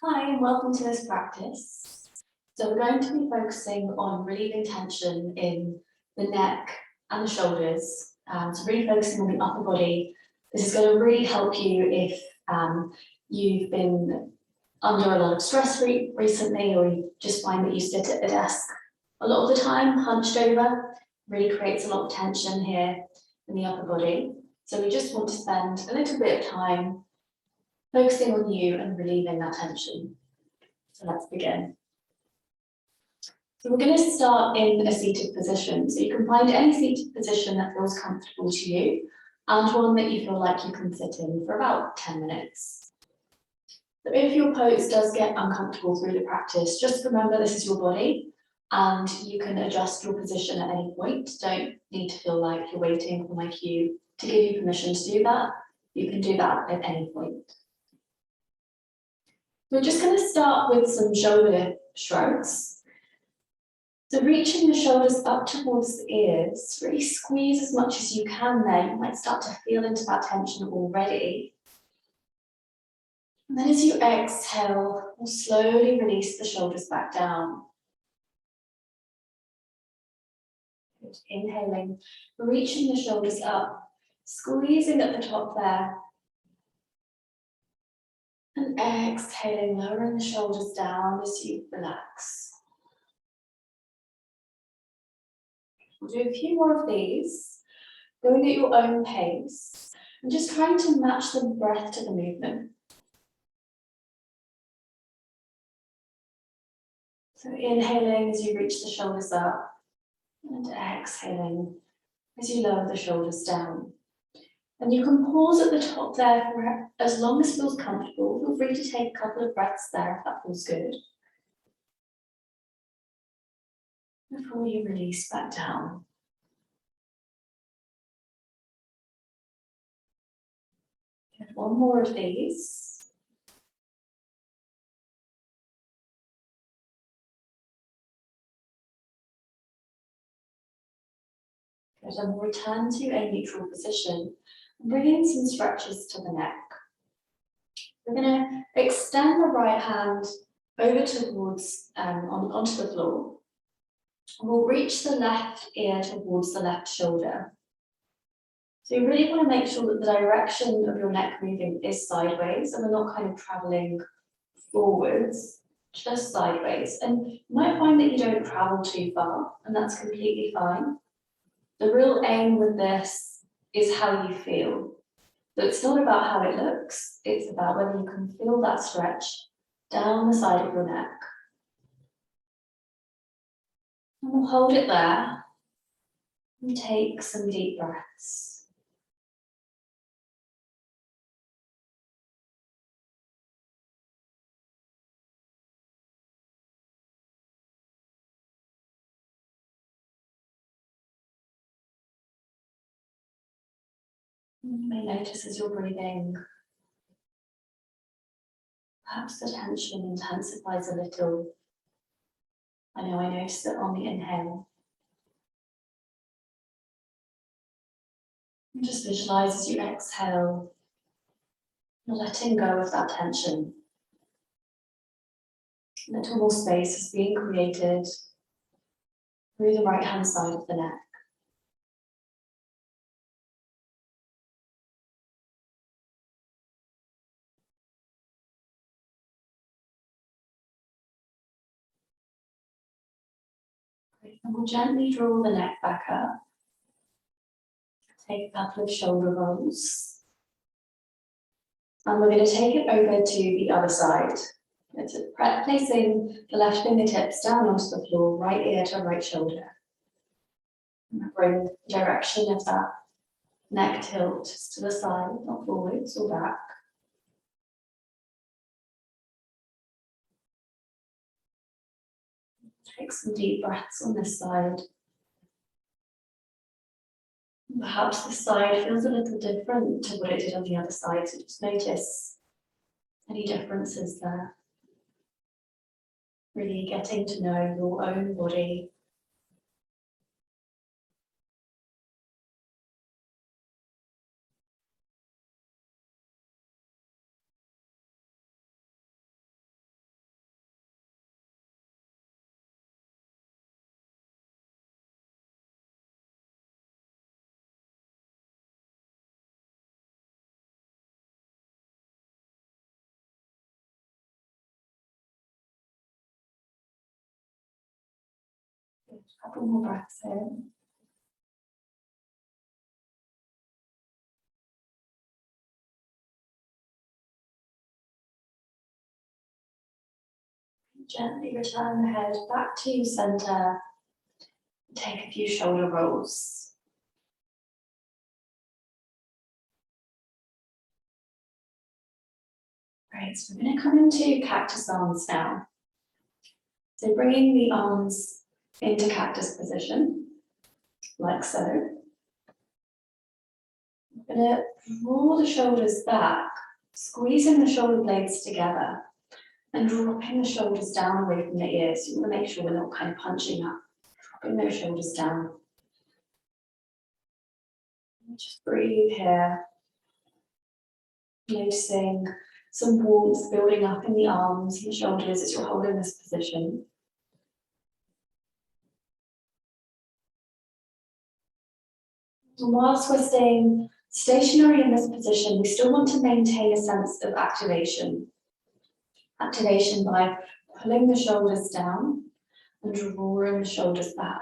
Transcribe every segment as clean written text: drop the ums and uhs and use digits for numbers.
Hi and welcome to this practice. So we're going to be focusing on relieving tension in the neck and the shoulders. So really focusing on the upper body. This is going to really help you if you've been under a lot of stress recently, or you just find that you sit at the desk a lot of the time, hunched over. Really creates a lot of tension here in the upper body. So we just want to spend a little bit of time focusing on you and relieving that tension. So let's begin. So we're going to start in a seated position. So you can find any seated position that feels comfortable to you and one that you feel like you can sit in for about 10 minutes. So if your pose does get uncomfortable through the practice, just remember this is your body and you can adjust your position at any point. Don't need to feel like you're waiting for my cue to give you permission to do that. You can do that at any point. We're just going to start with some shoulder shrugs. So reaching the shoulders up towards the ears, really squeeze as much as you can there. You might start to feel into that tension already. And then as you exhale, we'll slowly release the shoulders back down. Good. Inhaling, reaching the shoulders up, squeezing at the top there. And exhaling, lowering the shoulders down as you relax. We'll do a few more of these, going at your own pace, and just trying to match the breath to the movement. So inhaling as you reach the shoulders up, and exhaling as you lower the shoulders down. And you can pause at the top there for as long as feels comfortable. Feel free to take a couple of breaths there if that feels good. Before you release back down. Good. One more of these. Good. And we'll return to a neutral position. Bring in some stretches to the neck. We're going to extend the right hand over towards onto the floor. We'll reach the left ear towards the left shoulder. So you really want to make sure that the direction of your neck moving is sideways and we're not kind of traveling forwards, just sideways. And you might find that you don't travel too far, and that's completely fine. The real aim with this is how you feel. So it's not about how it looks, it's about whether you can feel that stretch down the side of your neck. And we'll hold it there and take some deep breaths. You may notice as you're breathing, perhaps the tension intensifies a little. I know I noticed it on the inhale. And just visualize as you exhale, you're letting go of that tension. A little more space is being created through the right hand side of the neck. And we'll gently draw the neck back up. Take a couple of shoulder rolls. And we're going to take it over to the other side. It's placing the left fingertips down onto the floor, right ear to right shoulder. And bring the direction of that neck tilt to the side, not forwards or back. Take some deep breaths on this side. Perhaps this side feels a little different to what it did on the other side, so just notice any differences there. Really getting to know your own body. A couple more breaths in. Gently return the head back to center. Take a few shoulder rolls. Great, so we're going to come into Cactus Arms now. So bringing the arms into cactus position, like so. We're going to draw the shoulders back, squeezing the shoulder blades together and dropping the shoulders down away from the ears. You want to make sure we're not kind of punching up, dropping those shoulders down. Just breathe here. Noticing some warmth building up in the arms and shoulders as you're holding this position. And whilst we're staying stationary in this position, we still want to maintain a sense of activation. Activation by pulling the shoulders down and drawing the shoulders back.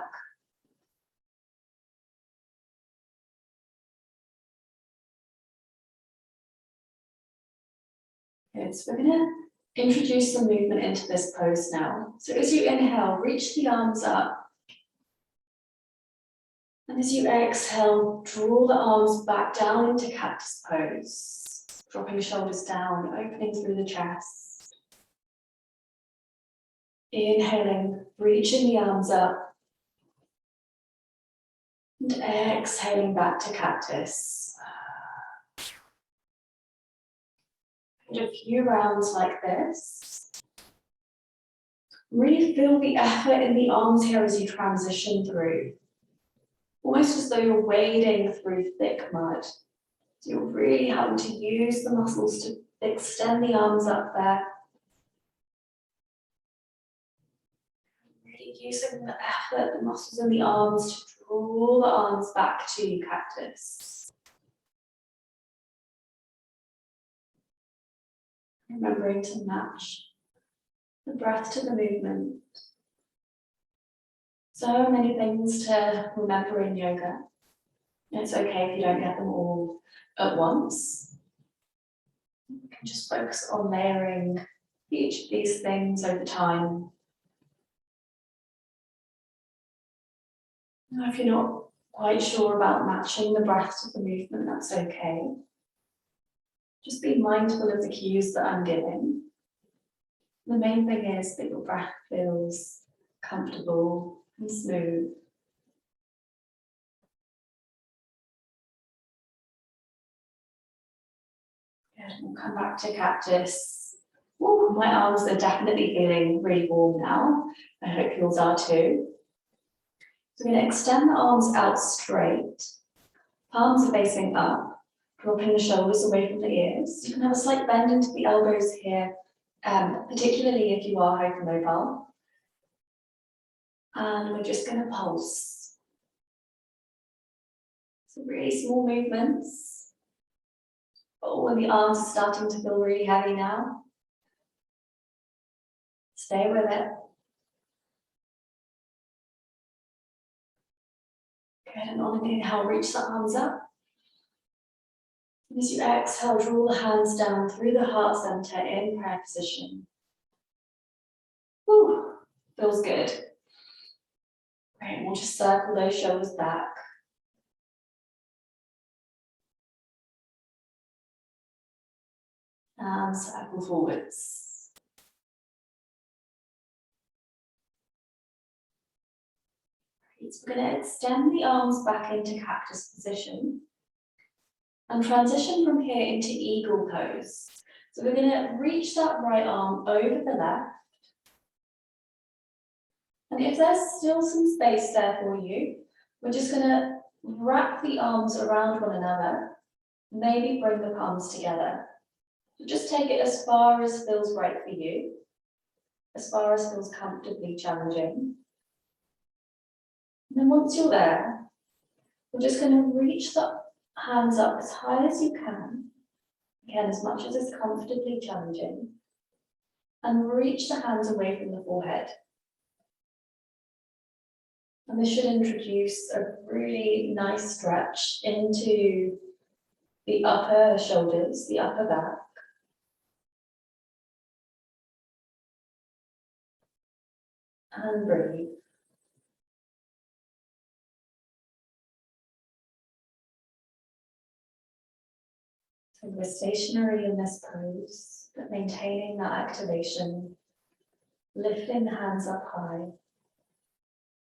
Good, so we're going to introduce some movement into this pose now. So as you inhale, reach the arms up. And as you exhale, draw the arms back down into cactus pose. Dropping shoulders down, opening through the chest. Inhaling, reaching the arms up. And exhaling back to cactus. And a few rounds like this. Really feel the effort in the arms here as you transition through. Almost as though you're wading through thick mud. So you're really having to use the muscles to extend the arms up there. Really using the effort, the muscles in the arms to draw the arms back to cactus. Remembering to match the breath to the movement. So many things to remember in yoga. It's okay if you don't get them all at once. You can just focus on layering each of these things over time. Now, if you're not quite sure about matching the breath to the movement, that's okay. Just be mindful of the cues that I'm giving. The main thing is that your breath feels comfortable and smooth. Good. We'll come back to cactus. Ooh, my arms are definitely feeling really warm now. I hope yours are too. So we're going to extend the arms out straight. Palms are facing up, dropping the shoulders away from the ears. You can have a slight bend into the elbows here, particularly if you are hypermobile. And we're just going to pulse. So really small movements. Oh, when the arms are starting to feel really heavy now, stay with it. Good, and on an inhale, reach the arms up. As you exhale, draw the hands down through the heart center in prayer position. Whew, feels good. Great, we'll just circle those shoulders back. And circle forwards. Great, so we're going to extend the arms back into cactus position. And transition from here into eagle pose. So we're going to reach that right arm over the left. And if there's still some space there for you, we're just going to wrap the arms around one another, maybe bring the palms together. So just take it as far as feels right for you, as far as feels comfortably challenging. And then once you're there, we're just going to reach the hands up as high as you can, again, as much as is comfortably challenging, and reach the hands away from the forehead. And this should introduce a really nice stretch into the upper shoulders, the upper back. And breathe. So we're stationary in this pose, but maintaining that activation, lifting the hands up high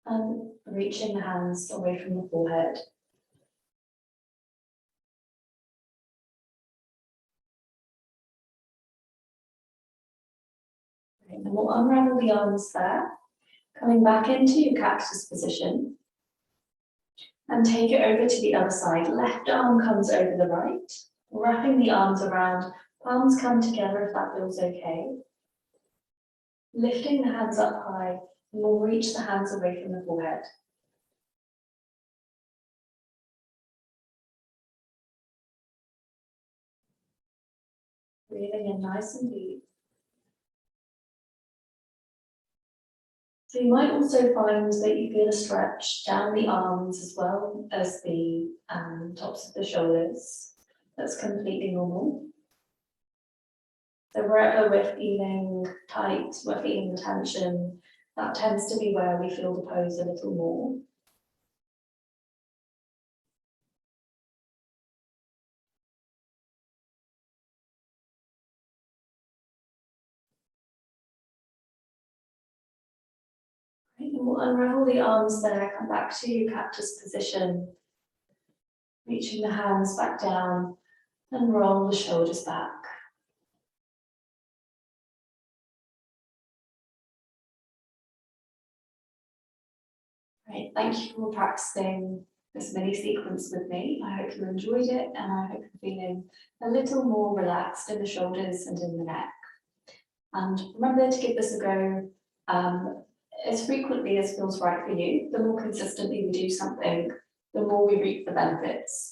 and reaching the hands away from the forehead. And we'll unravel the arms there, coming back into your cactus position. And take it over to the other side. Left arm comes over the right, wrapping the arms around, palms come together if that feels okay. Lifting the hands up high, and we'll reach the hands away from the forehead. Breathing in nice and deep. So you might also find that you feel a stretch down the arms as well as the tops of the shoulders. That's completely normal. So wherever we're feeling tight, we're feeling the tension, that tends to be where we feel the pose a little more. Right, and we'll unravel the arms there, come back to cactus position, reaching the hands back down and roll the shoulders back. Right, thank you for practicing this mini sequence with me. I hope you enjoyed it and I hope you're feeling a little more relaxed in the shoulders and in the neck. And remember to give this a go as frequently as feels right for you. The more consistently we do something, the more we reap the benefits.